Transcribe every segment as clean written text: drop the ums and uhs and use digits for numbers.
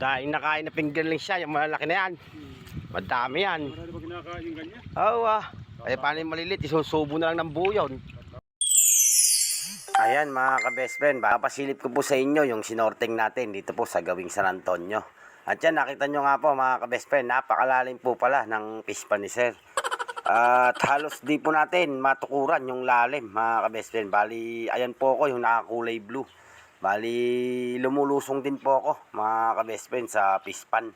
Dahil nakain na fingerling siya, yung malalaki na yan. Madami yan. Marami ba kinakain yung ganyan? Oo Kaya paano yung malilit, isusubo na lang ng buo yun. Ayan mga ka-best friend, papasilip ko po sa inyo yung sinorting natin dito po sa gawing San Antonio. At yan, nakita nyo nga po mga ka-best friend, napakalalim po pala ng pispa ni Sir. At halos di po natin matukuran yung lalim mga ka-best friend. Bali, ayan po ako yung nakakulay blue. Bali, lumulusong din po ako mga ka-best friend sa pispan.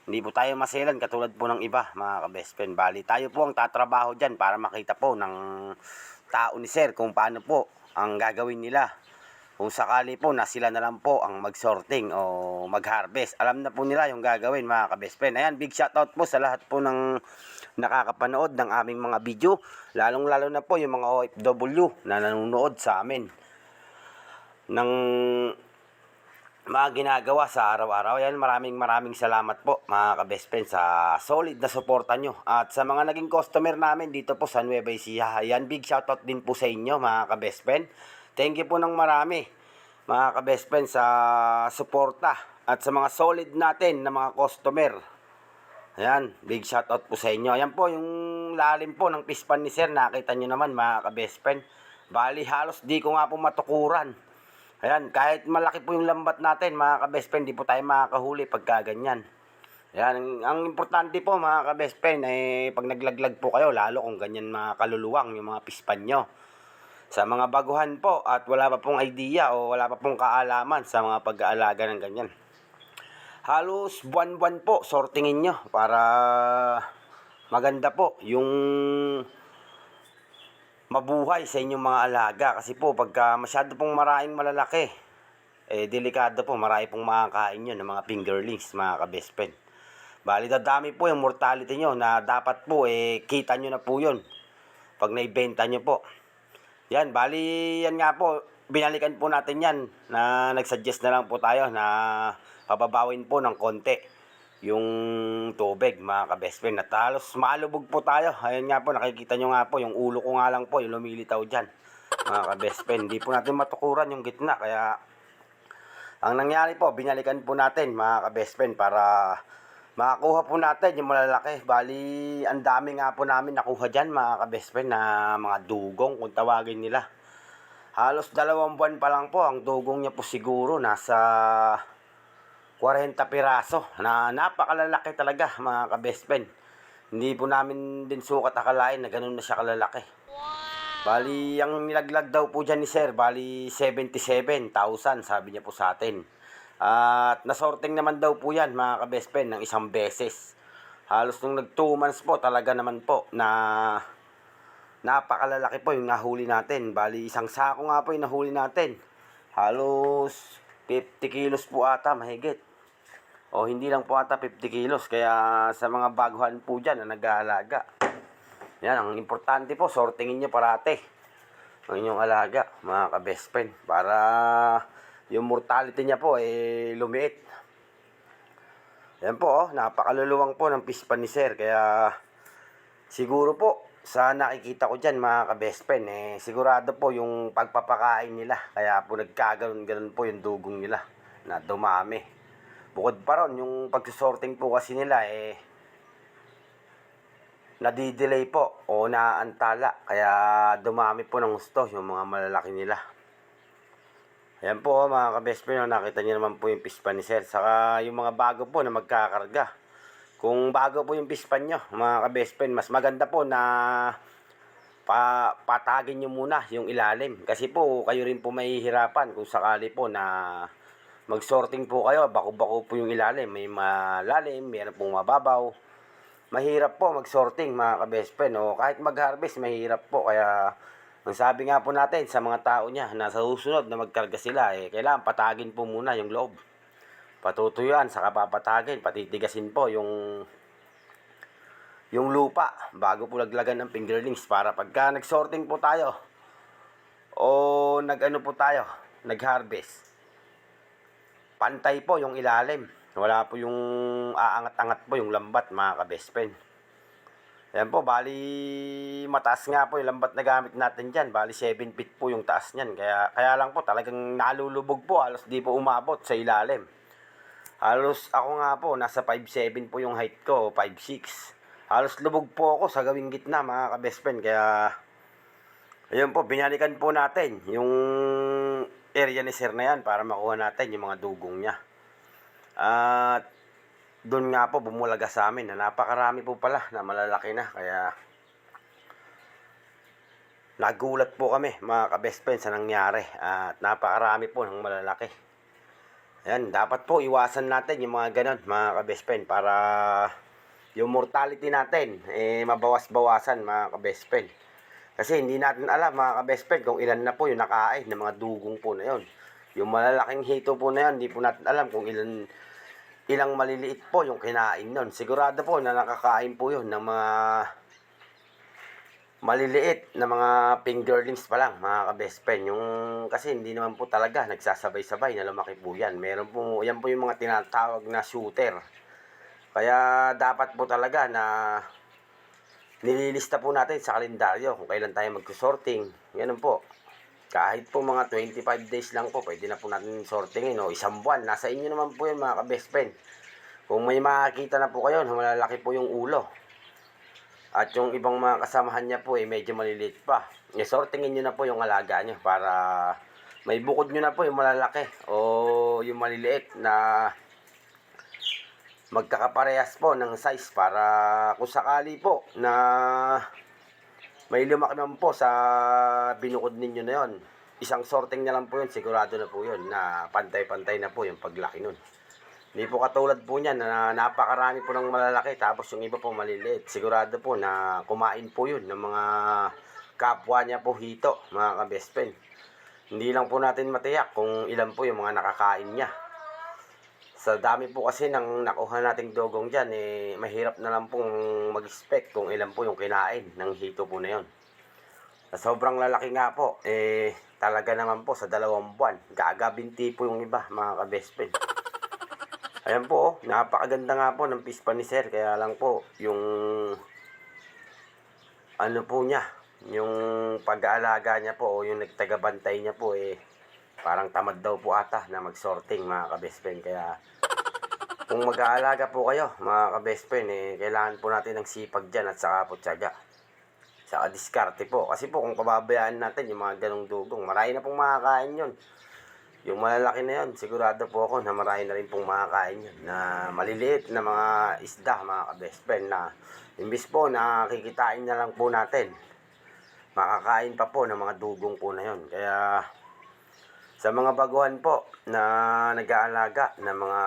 Hindi po tayo maselan katulad po ng iba mga ka-best friend. Bali, tayo po ang tatrabaho dyan para makita po ng tao ni Sir kung paano po ang gagawin nila. Kung sakali po na sila na lang po ang mag-sorting o mag-harvest. Alam na po nila yung gagawin mga ka-best friend. Ayan, big shoutout po sa lahat po ng nakakapanood ng aming mga video. Lalong-lalo na po yung mga OFW na nanonood sa amin ng mga ginagawa sa araw-araw. Ayan, maraming salamat po mga ka-best friend sa solid na suporta nyo. At sa mga naging customer namin dito po sa Nueva Ecija, ayan, big shoutout din po sa inyo mga ka-best friend. Thank you po ng marami mga ka-best friend sa suporta at sa mga solid natin na mga customer. Ayan, big shoutout po sa inyo. Ayan po yung lalim po ng pispan ni Sir. Nakita nyo naman mga ka-best friend. Bali halos di ko nga po matukuran. Ayan, kahit malaki po yung lambat natin mga ka-best friend, di po tayo makakahuli pagka ganyan. Ayan, ang importante po mga ka-best friend, pag naglaglag po kayo, lalo kung ganyan mga kaluluwang yung mga pispan nyo. Sa mga baguhan po at wala pa pong idea o wala pa pong kaalaman sa mga pag-aalaga ng ganyan. Halos buwan-buwan po sortingin nyo para maganda po yung mabuhay sa inyong mga alaga. Kasi po pagka masyado pong maraming malalaki, delikado po, marami pong makakain yun ng mga fingerlings mga ka-best friend. Bali dadami po yung mortality nyo na dapat po kita nyo na po yun pag naibenta nyo po. Yan, bali yan nga po, binalikan po natin yan na nagsuggest na lang po tayo na pababawin po ng konti yung tubig mga ka-best friend. At halos malubog po tayo. Ayan nga po, nakikita nyo nga po, yung ulo ko nga lang po, yung lumilitaw dyan mga ka-best friend. Hindi po natin matukuran yung gitna. Kaya ang nangyari po, binalikan po natin mga ka-best friend para makakuha po natin yung malalaki. Bali, ang dami nga po namin nakuha dyan mga ka-best friend na mga dugong kung tawagin nila. Halos 2 buwan pa lang po, ang dugong niya po siguro nasa 40 piraso na napakalalaki talaga mga ka-best friend. Hindi po namin din sukat akalain na ganun na siya kalalaki. Bali, ang nilaglag daw po dyan ni Sir, bali 77,000 sabi niya po sa atin. At nasorting naman daw po yan mga ka-best friend ng isang beses. Halos nung nag 2 months po talaga naman po na napakalalaki po yung nahuli natin. Bali isang sako nga po yung nahuli natin. Halos 50 kilos po ata mahigit. O hindi lang po ata 50 kilos. Kaya sa mga baguhan po dyan na nag-aalaga, yan, ang importante po, sortingin nyo parate ang inyong alaga mga ka-best friend para yung mortality niya po lumiit. Yan po napakaluluwang po ng pispan ni Sir. Kaya siguro po sa nakikita ko dyan mga ka-best friend sigurado po yung pagpapakain nila. Kaya po nagkaganon-ganon po yung dugong nila na dumami. Bukod pa ron yung pagsusorting po kasi nila nadidelay po o naantala. Kaya dumami po ng gusto yung mga malalaki nila. Ayan po mga ka-best friend, nakita niyo naman po yung pispan ni Sir. Saka yung mga bago po na magkakarga. Kung bago po yung pispan nyo mga ka-best friend, mas maganda po na patagin nyo muna yung ilalim. Kasi po kayo rin po mahihirapan kung sakali po na mag-sorting po kayo. Bako-bako po yung ilalim. May malalim, mayroon pong mababaw. Mahirap po mag-sorting mga ka-best friend. O kahit mag-harvest, mahirap po. Kaya ang sabi nga po natin sa mga tao niya na sa susunod na magkarga sila, kailangan patagin po muna yung loob. Patutuyuan, saka papatagin, patitigasin po yung lupa bago po laglagan ng fingerlings para pagka nag-sorting po tayo o nag-ano po tayo, nag-harvest, pantay po yung ilalim. Wala po yung aangat-angat po yung lambat mga ka-best friend. Ayan po, bali mataas nga po yung lambat na gamit natin dyan. Bali 7 feet po yung taas nyan. Kaya lang po talagang nalulubog po. Halos di po umabot sa ilalim. Halos ako nga po, nasa 5'7 po yung height ko, 5'6. Halos lubog po ako sa gawing gitna mga ka-best friend. Kaya, ayun po, binalikan po natin yung area ni sir na yan para makuha natin yung mga dugong niya. At doon nga po bumulaga sa amin na napakarami po pala na malalaki na. Kaya nagulat po kami mga ka-best friend sa nangyari. At napakarami po ng malalaki. Ayan, dapat po iwasan natin yung mga ganon mga ka-best friend para yung mortality natin mabawas-bawasan mga ka-best friend. Kasi hindi natin alam mga ka-best friend kung ilan na po yung nakain ng mga dugong po na yon. Yung malalaking hito po na yan, hindi po natin alam kung ilang maliliit po yung kinain nun. Sigurado po na nakakain po yun ng mga maliliit na mga fingerlings pa lang mga ka-best friend. Yung, kasi hindi naman po talaga nagsasabay-sabay na lumaki po yan. Meron po, yan po yung mga tinatawag na shooter. Kaya dapat po talaga na nililista po natin sa kalendaryo kung kailan tayo mag-sorting. Ganun po. Kahit po mga 25 days lang po, pwede na po natin sortingin. O isang buwan, nasa inyo naman po yun mga ka-best friend. Kung may makakita na po kayo, malalaki po yung ulo. At yung ibang mga kasamahan niya po medyo maliliit pa. Sortingin nyo na po yung alaga nyo para may bukod nyo na po yung malalaki o yung maliliit na magkakaparehas po ng size para kung sakali po na may lumaki naman po sa binukod ninyo na yon, isang sorting na lang po yun, sigurado na po yun na pantay-pantay na po yung paglaki nun. Hindi po katulad po niyan na napakarami po ng malalaki tapos yung iba po maliliit. Sigurado po na kumain po yun ng mga kapwa niya po hito mga ka-best friend. Hindi lang po natin matiyak kung ilan po yung mga nakakain niya. Sa dami po kasi ng nakuha nating dugong dyan, mahirap na lang pong mag-expect kung ilan po yung kinain ng hito po na yun. Sobrang lalaki nga po, talaga naman po sa 2 buwan. Gagabinti po yung iba, mga ka-best friend. Ayan po, napakaganda nga po ng pispa ni sir. Kaya lang po, yung ano po niya, yung pag-aalaga niya po o yung nagtagabantay niya po parang tamad daw po ata na mag-sorting mga ka-best friend. Kaya kung mag-aalaga po kayo mga ka-best friend kailangan po natin ng sipag dyan at saka po tiyaga. Saka diskarte po. Kasi po kung pababayaan natin yung mga ganong dugong, marami na pong makakain yun. Yung malalaki na yun, sigurado po ako na marami na rin pong makakain yun. Na maliliit na mga isda mga ka-best friend na imbis po na kikitain na lang po natin, makakain pa po ng mga dugong po na yun. Kaya sa mga baguhan po na nag-aalaga ng mga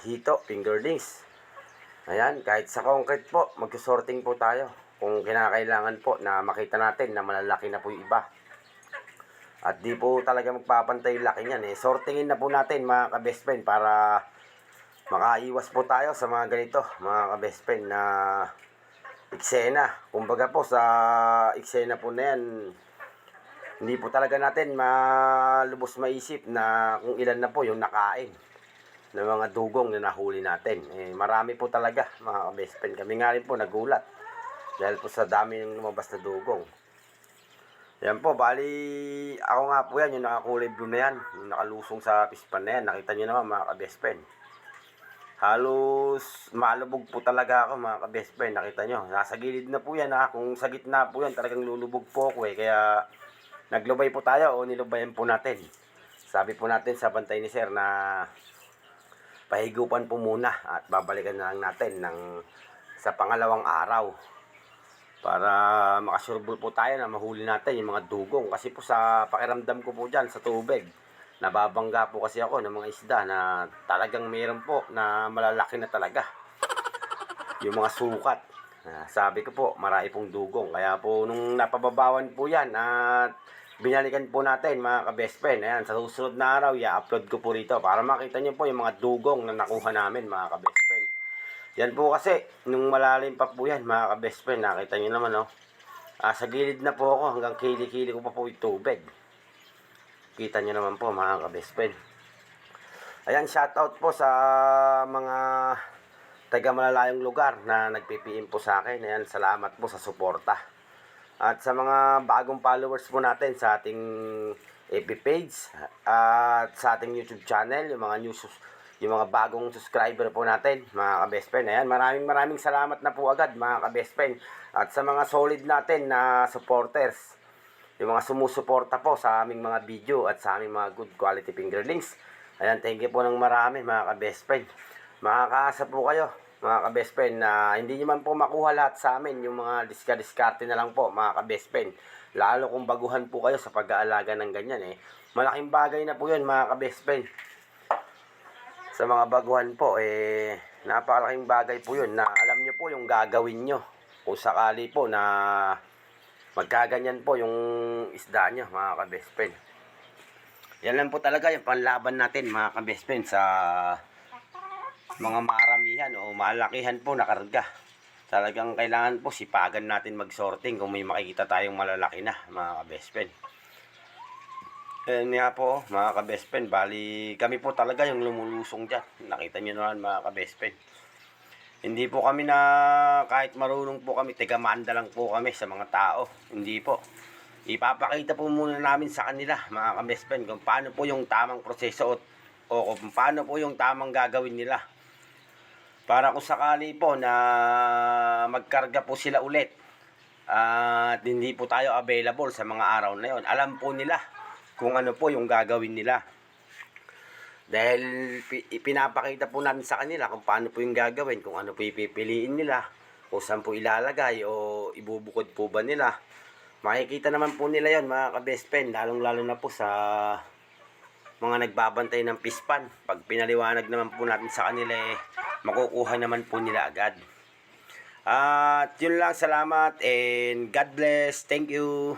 hito, fingerlings, ayan, kahit sa concrete po, mag-sorting po tayo kung kinakailangan po na makita natin na malalaki na po yung iba. At di po talaga magpapantay yung laki niyan sortingin na po natin mga ka-best friend para makaiwas po tayo sa mga ganito mga ka-best friend na eksena. Kumbaga po sa eksena po na yan, hindi po talaga natin malubos maisip na kung ilan na po yung nakain ng mga dugong na nahuli natin. Marami po talaga mga ka-best friend. Kami nga rin po nagulat dahil po sa dami ng lumabas na dugong. Yan po, bali ako nga po yan, yung nakakulay blue na yan, yung nakalusong sa pispan na yan. Nakita nyo naman mga ka-best friend. Halos malubog po talaga ako mga ka-best friend. Nakita nyo, nasa gilid na po yan kung sa gitna po yan talagang lulubog po ako Kaya naglubay po tayo o nilubayan po natin. Sabi po natin sa bantay ni sir na pahigupan po muna at babalikan na lang natin sa pangalawang araw para makasurbol po tayo na mahuli natin yung mga dugong. Kasi po sa pakiramdam ko po dyan sa tubig, nababangga po kasi ako ng mga isda na talagang mayroon po na malalaki na talaga. Yung mga sukat. Sabi ko po, marami pong dugong. Kaya po nung napababawan po yan at binalikan po natin mga ka-best friend. Ayan, sa susunod na araw, i-upload ko po rito para makita nyo po yung mga dugong na nakuha namin mga ka-best friend. Yan po kasi, nung malalim pa po yan mga ka-best friend, nakita nyo naman sa gilid na po ako, hanggang kili-kili ko pa po yung tubig. Kita nyo naman po mga ka-best friend. Ayan, shoutout po sa mga taga malalayong lugar na nagpipiin po sa akin. Ayan, salamat po sa suporta. At sa mga bagong followers po natin sa ating FB page at sa ating YouTube channel, yung mga yung mga bagong subscriber po natin, mga ka-best friend. Ayan, maraming salamat na po agad, mga ka-best friend. At sa mga solid natin na supporters, yung mga sumusuporta po sa aming mga video at sa aming mga good quality fingerlings. Ayan, thank you po ng marami, mga ka-best friend. Makakaasa po kayo, mga ka-best friend, na hindi nyo man po makuha lahat sa amin, yung mga diskarte na lang po, mga ka-best friend. Lalo kung baguhan po kayo sa pag-aalaga ng ganyan malaking bagay na po yun, mga ka-best friend. Sa mga baguhan po, napakalaking bagay po yun na alam nyo po yung gagawin nyo. Kung sakali po na magkaganyan po yung isda nyo, mga ka-best friend. Yan lang po talaga yung panlaban natin, mga ka-best friend, sa mga maramihan o malakihan po na karga. Talagang kailangan po sipagan natin mag-sorting kung may makikita tayong malalaki na, mga ka-best friend. Ayan nga po, mga ka-best friend, bali kami po talaga yung lumulusong dyan. Nakita nyo naman, mga ka-best friend. Hindi po kami na kahit marunong po kami, tigamanda lang po kami sa mga tao. Hindi po. Ipapakita po muna namin sa kanila, mga ka-best friend, kung paano po yung tamang proseso o kung paano po yung tamang gagawin nila. Para kung sakali po na magkarga po sila ulit at hindi po tayo available sa mga araw na yon, alam po nila kung ano po yung gagawin nila. Dahil ipinapakita po namin sa kanila kung paano po yung gagawin, kung ano po ipipiliin nila, kung saan po ilalagay o ibubukod po ba nila. Makikita naman po nila yon, mga ka-best friend, lalong-lalo na po sa mga nagbabantay ng pispan. Pag pinaliwanag naman po natin sa kanila, makukuha naman po nila agad. At yun lang, salamat and God bless. Thank you.